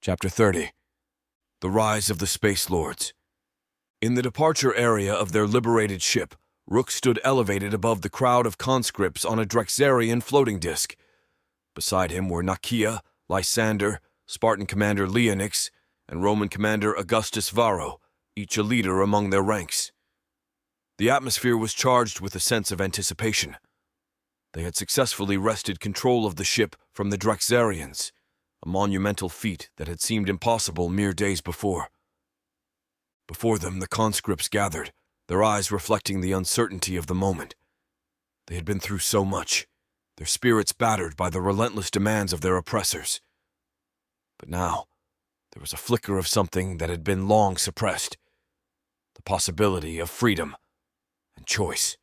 Chapter 30. The Rise of the Space Lords. In the departure area of their liberated ship, Rook stood elevated above the crowd of conscripts on a Drexarian floating disk. Beside him were Nakia, Lysander, Spartan commander Leonix, and Roman commander Augustus Varro, each a leader among their ranks. The atmosphere was charged with a sense of anticipation. They had successfully wrested control of the ship from the Drexarians, a monumental feat that had seemed impossible mere days before. Before them, the conscripts gathered, their eyes reflecting the uncertainty of the moment. They had been through so much, their spirits battered by the relentless demands of their oppressors. But now, there was a flicker of something that had been long suppressed, the possibility of freedom and choice.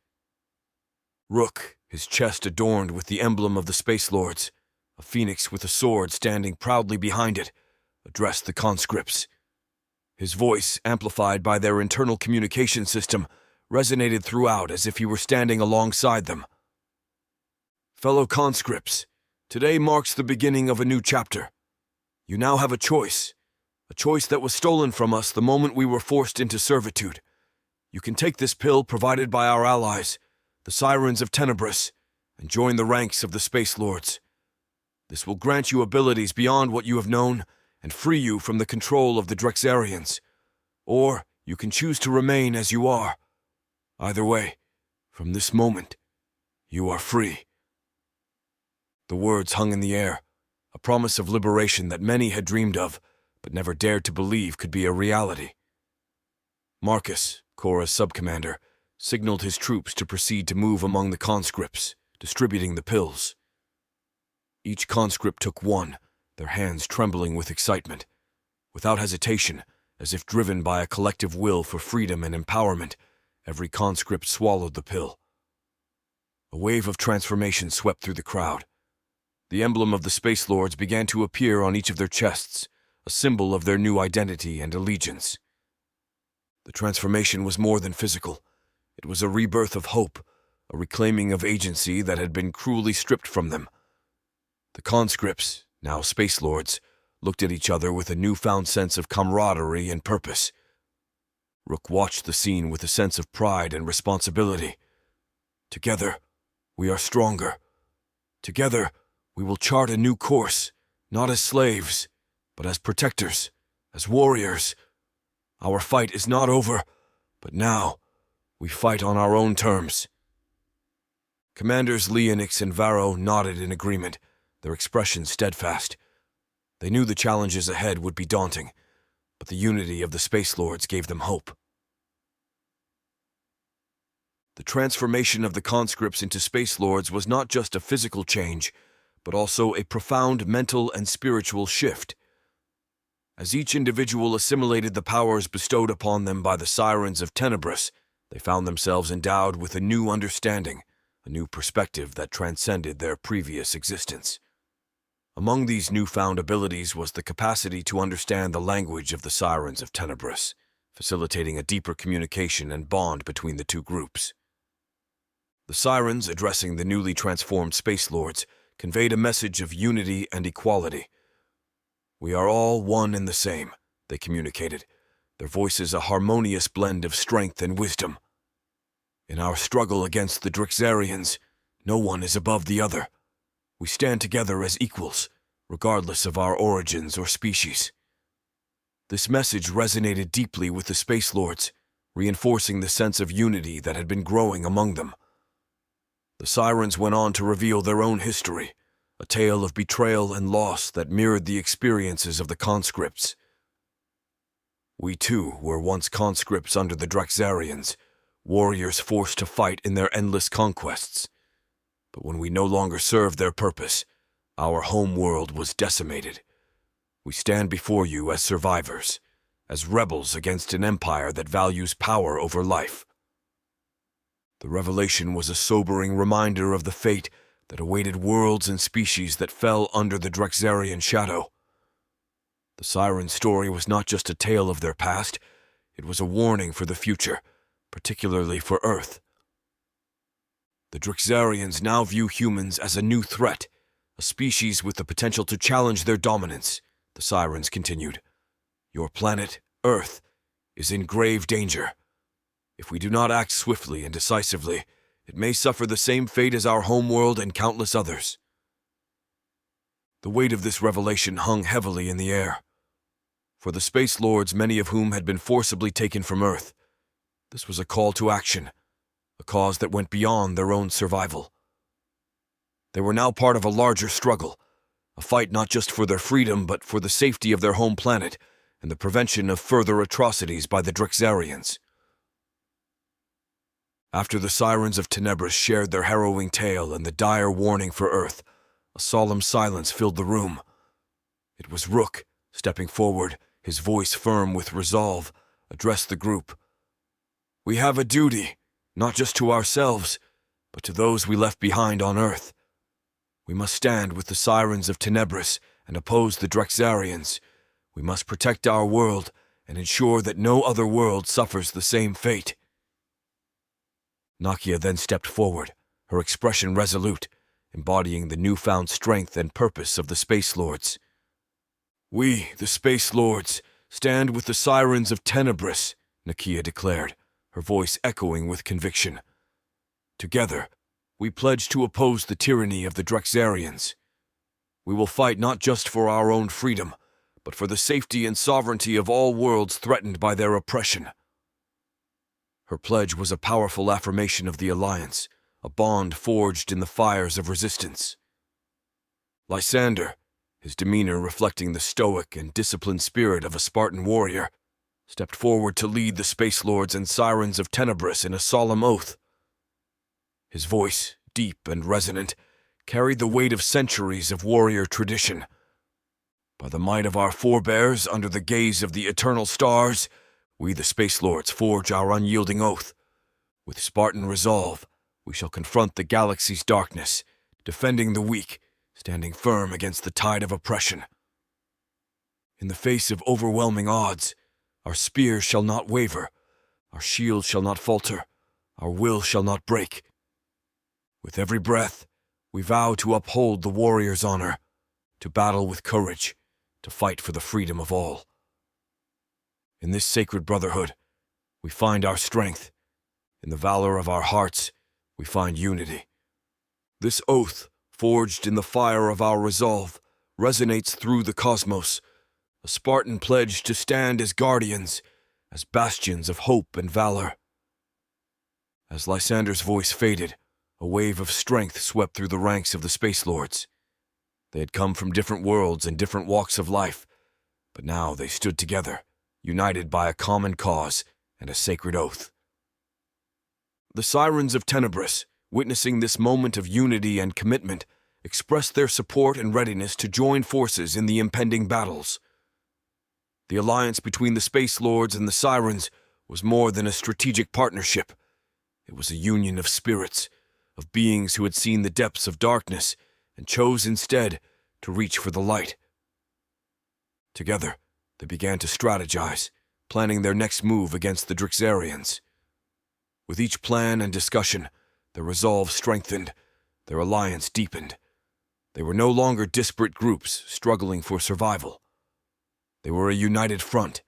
Rook, his chest adorned with the emblem of the Space Lords, a phoenix with a sword standing proudly behind it, addressed the conscripts. His voice, amplified by their internal communication system, resonated throughout as if he were standing alongside them. Fellow conscripts, today marks the beginning of a new chapter. You now have a choice that was stolen from us the moment we were forced into servitude. You can take this pill provided by our allies, the Sirens of Tenebris, and join the ranks of the Space Lords. This will grant you abilities beyond what you have known and free you from the control of the Drexarians. Or you can choose to remain as you are. Either way, from this moment, you are free. The words hung in the air, a promise of liberation that many had dreamed of, but never dared to believe could be a reality. Marcus, Cora's subcommander, signaled his troops to proceed to move among the conscripts, distributing the pills. Each conscript took one, their hands trembling with excitement. Without hesitation, as if driven by a collective will for freedom and empowerment, every conscript swallowed the pill. A wave of transformation swept through the crowd. The emblem of the Space Lords began to appear on each of their chests, a symbol of their new identity and allegiance. The transformation was more than physical. It was a rebirth of hope, a reclaiming of agency that had been cruelly stripped from them. The conscripts, now Space Lords, looked at each other with a newfound sense of camaraderie and purpose. Rook watched the scene with a sense of pride and responsibility. Together, we are stronger. Together, we will chart a new course, not as slaves, but as protectors, as warriors. Our fight is not over, but now we fight on our own terms. Commanders Leonix and Varro nodded in agreement, their expressions steadfast. They knew the challenges ahead would be daunting, but the unity of the Space Lords gave them hope. The transformation of the conscripts into Space Lords was not just a physical change, but also a profound mental and spiritual shift. As each individual assimilated the powers bestowed upon them by the Sirens of Tenebris, they found themselves endowed with a new understanding, a new perspective that transcended their previous existence. Among these newfound abilities was the capacity to understand the language of the Sirens of Tenebris, facilitating a deeper communication and bond between the two groups. The Sirens, addressing the newly transformed Space Lords, conveyed a message of unity and equality. We are all one and the same, they communicated, their voices a harmonious blend of strength and wisdom. In our struggle against the Drexarians, no one is above the other. We stand together as equals, regardless of our origins or species. This message resonated deeply with the Space Lords, reinforcing the sense of unity that had been growing among them. The Sirens went on to reveal their own history, a tale of betrayal and loss that mirrored the experiences of the conscripts. We too were once conscripts under the Drexarians, warriors forced to fight in their endless conquests. But when we no longer served their purpose, our home world was decimated. We stand before you as survivors, as rebels against an empire that values power over life. The revelation was a sobering reminder of the fate that awaited worlds and species that fell under the Drexarian shadow. The Siren story was not just a tale of their past, it was a warning for the future, particularly for Earth. The Drexarians now view humans as a new threat, a species with the potential to challenge their dominance, The sirens continued. Your planet, Earth, is in grave danger. If we do not act swiftly and decisively, it may suffer the same fate as our homeworld and countless others. The weight of this revelation hung heavily in the air. For the Space Lords, many of whom had been forcibly taken from Earth, this was a call to action, a cause that went beyond their own survival. They were now part of a larger struggle, a fight not just for their freedom but for the safety of their home planet and the prevention of further atrocities by the Drexarians. After the Sirens of Tenebris shared their harrowing tale and the dire warning for Earth, a solemn silence filled the room. It was Rook, stepping forward, his voice firm with resolve, addressed the group. We have a duty, not just to ourselves, but to those we left behind on Earth. We must stand with the Sirens of Tenebris and oppose the Drexarians. We must protect our world and ensure that no other world suffers the same fate. Nakia then stepped forward, her expression resolute, embodying the newfound strength and purpose of the Space Lords. We, the Space Lords, stand with the Sirens of Tenebris, Nakia declared, her voice echoing with conviction. Together, we pledge to oppose the tyranny of the Drexarians. We will fight not just for our own freedom, but for the safety and sovereignty of all worlds threatened by their oppression. Her pledge was a powerful affirmation of the Alliance, a bond forged in the fires of resistance. Lysander, his demeanor reflecting the stoic and disciplined spirit of a Spartan warrior, stepped forward to lead the Space Lords and Sirens of Tenebris in a solemn oath. His voice, deep and resonant, carried the weight of centuries of warrior tradition. By the might of our forebears, under the gaze of the eternal stars, we the Space Lords forge our unyielding oath. With Spartan resolve, we shall confront the galaxy's darkness, defending the weak, standing firm against the tide of oppression. In the face of overwhelming odds, our spears shall not waver, our shields shall not falter, our will shall not break. With every breath, we vow to uphold the warrior's honor, to battle with courage, to fight for the freedom of all. In this sacred brotherhood, we find our strength. In the valor of our hearts, we find unity. This oath, forged in the fire of our resolve, resonates through the cosmos, a Spartan pledge to stand as guardians, as bastions of hope and valor. As Lysander's voice faded, a wave of strength swept through the ranks of the Space Lords. They had come from different worlds and different walks of life, but now they stood together, united by a common cause and a sacred oath. The Sirens of Tenebris, witnessing this moment of unity and commitment, expressed their support and readiness to join forces in the impending battles. The alliance between the Space Lords and the Sirens was more than a strategic partnership. It was a union of spirits, of beings who had seen the depths of darkness and chose instead to reach for the light. Together, they began to strategize, planning their next move against the Drexarians. With each plan and discussion, their resolve strengthened, their alliance deepened. They were no longer disparate groups struggling for survival. They were a united front,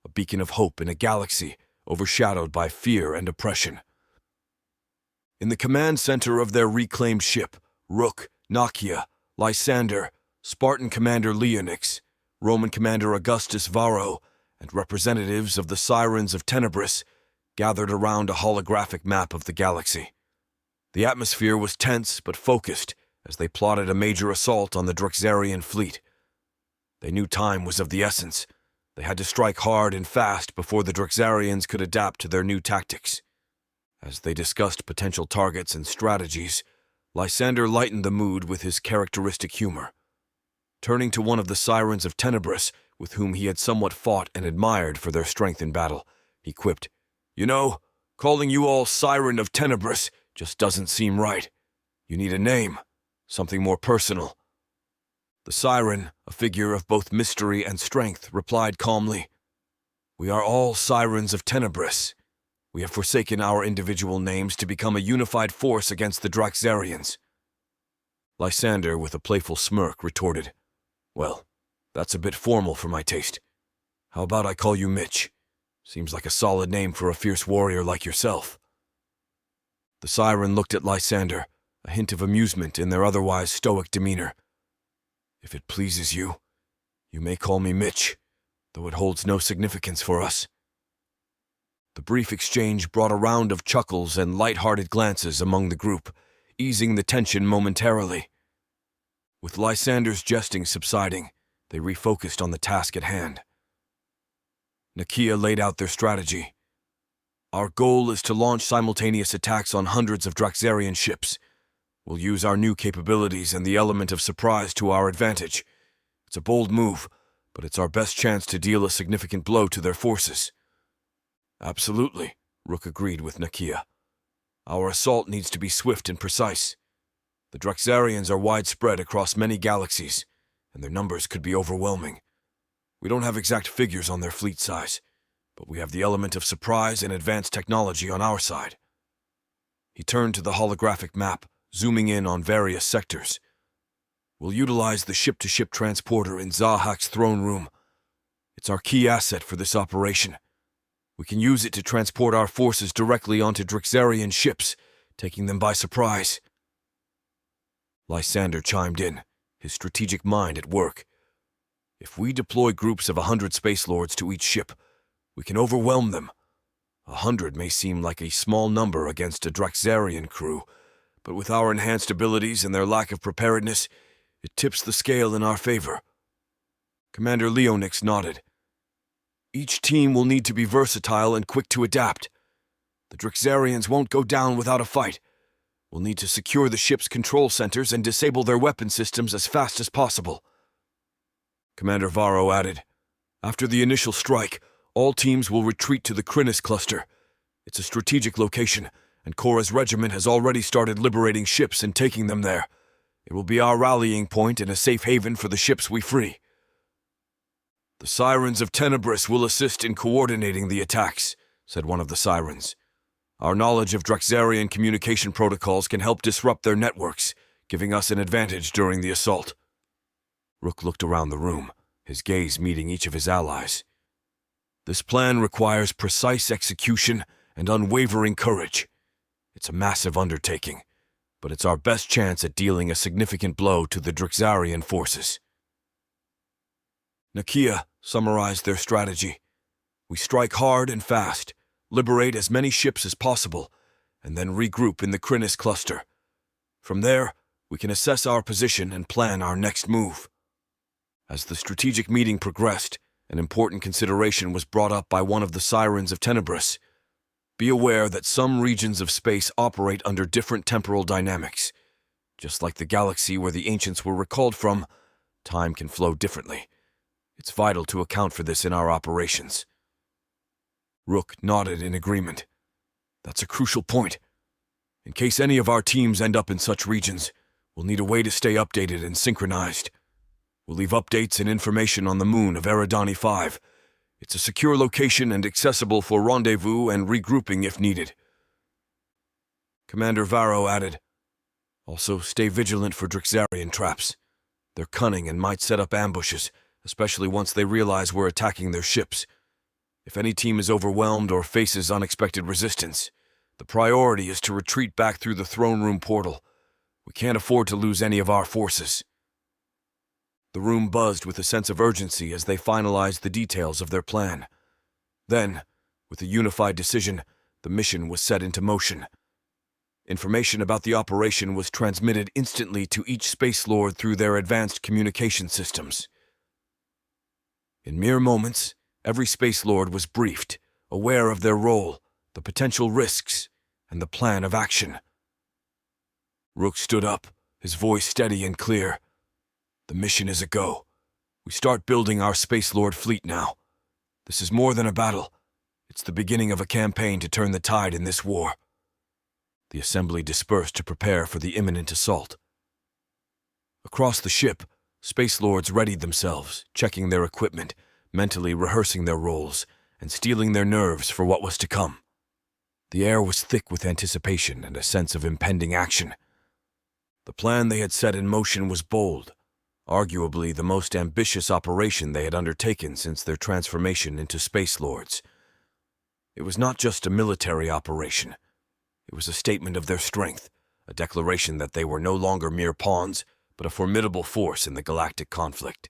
a beacon of hope in a galaxy overshadowed by fear and oppression. In the command center of their reclaimed ship, Rook, Nakia, Lysander, Spartan Commander Leonix, Roman Commander Augustus Varro, and representatives of the Sirens of Tenebris gathered around a holographic map of the galaxy. The atmosphere was tense but focused as they plotted a major assault on the Drexarian fleet. They knew time was of the essence. They had to strike hard and fast before the Drexarians could adapt to their new tactics. As they discussed potential targets and strategies, Lysander lightened the mood with his characteristic humor. Turning to one of the Sirens of Tenebris, with whom he had somewhat fought and admired for their strength in battle, he quipped, "You know, calling you all Siren of Tenebris just doesn't seem right. You need a name, something more personal." The Siren, a figure of both mystery and strength, replied calmly, "We are all Sirens of Tenebris. We have forsaken our individual names to become a unified force against the Drexarians." Lysander, with a playful smirk, retorted, "Well, That's a bit formal for my taste. How about I call you Mitch? Seems like a solid name for a fierce warrior like yourself. The siren looked at Lysander, a hint of amusement in their otherwise stoic demeanor. If it pleases you, you may call me Mitch, though it holds no significance for us. The brief exchange brought a round of chuckles and light-hearted glances among the group, easing the tension momentarily. With Lysander's jesting subsiding, they refocused on the task at hand. Nakia laid out their strategy. Our goal is to launch simultaneous attacks on hundreds of Draxarian ships. We'll use our new capabilities and the element of surprise to our advantage. It's a bold move, but it's our best chance to deal a significant blow to their forces. Absolutely, Rook agreed with Nakia. Our assault needs to be swift and precise. The Draxarians are widespread across many galaxies, and their numbers could be overwhelming. We don't have exact figures on their fleet size, but we have the element of surprise and advanced technology on our side. He turned to the holographic map, zooming in on various sectors. We'll utilize the ship-to-ship transporter in Zahak's throne room. It's our key asset for this operation. We can use it to transport our forces directly onto Draxarian ships, taking them by surprise. Lysander chimed in, his strategic mind at work. If we deploy groups of 100 Space Lords to each ship, we can overwhelm them. 100 may seem like a small number against a Draxarian crew, but with our enhanced abilities and their lack of preparedness, it tips the scale in our favor. Commander Leonix nodded. Each team will need to be versatile and quick to adapt. The Draxarians won't go down without a fight. We'll need to secure the ship's control centers and disable their weapon systems as fast as possible. Commander Varro added, after the initial strike, all teams will retreat to the Krinis cluster. It's a strategic location, and Korra's regiment has already started liberating ships and taking them there. It will be our rallying point and a safe haven for the ships we free. The Sirens of Tenebris will assist in coordinating the attacks, said one of the Sirens. Our knowledge of Draxarian communication protocols can help disrupt their networks, giving us an advantage during the assault. Rook looked around the room, his gaze meeting each of his allies. This plan requires precise execution and unwavering courage. It's a massive undertaking, but it's our best chance at dealing a significant blow to the Draxarian forces. Nakia summarized their strategy. We strike hard and fast, liberate as many ships as possible, and then regroup in the Krinis cluster. From there, we can assess our position and plan our next move. As the strategic meeting progressed, an important consideration was brought up by one of the Sirens of Tenebris. Be aware that some regions of space operate under different temporal dynamics. Just like the galaxy where the ancients were recalled from, time can flow differently. It's vital to account for this in our operations. Rook nodded in agreement. That's a crucial point. In case any of our teams end up in such regions, we'll need a way to stay updated and synchronized. We'll leave updates and information on the moon of Eridani 5. It's a secure location and accessible for rendezvous and regrouping if needed. Commander Varro added, also stay vigilant for Draxarian traps. They're cunning and might set up ambushes, especially once they realize we're attacking their ships. If any team is overwhelmed or faces unexpected resistance, the priority is to retreat back through the throne room portal. We can't afford to lose any of our forces. The room buzzed with a sense of urgency as they finalized the details of their plan. Then, with a unified decision, the mission was set into motion. Information about the operation was transmitted instantly to each Space Lord through their advanced communication systems. In mere moments, every Space Lord was briefed, aware of their role, the potential risks, and the plan of action. Rook stood up, his voice steady and clear. The mission is a go. We start building our Space Lord fleet now. This is more than a battle. It's the beginning of a campaign to turn the tide in this war. The assembly dispersed to prepare for the imminent assault. Across the ship, Space Lords readied themselves, checking their equipment, mentally rehearsing their roles, and steeling their nerves for what was to come. The air was thick with anticipation and a sense of impending action. The plan they had set in motion was bold, arguably the most ambitious operation they had undertaken since their transformation into Space Lords. It was not just a military operation. It was a statement of their strength, a declaration that they were no longer mere pawns, but a formidable force in the galactic conflict.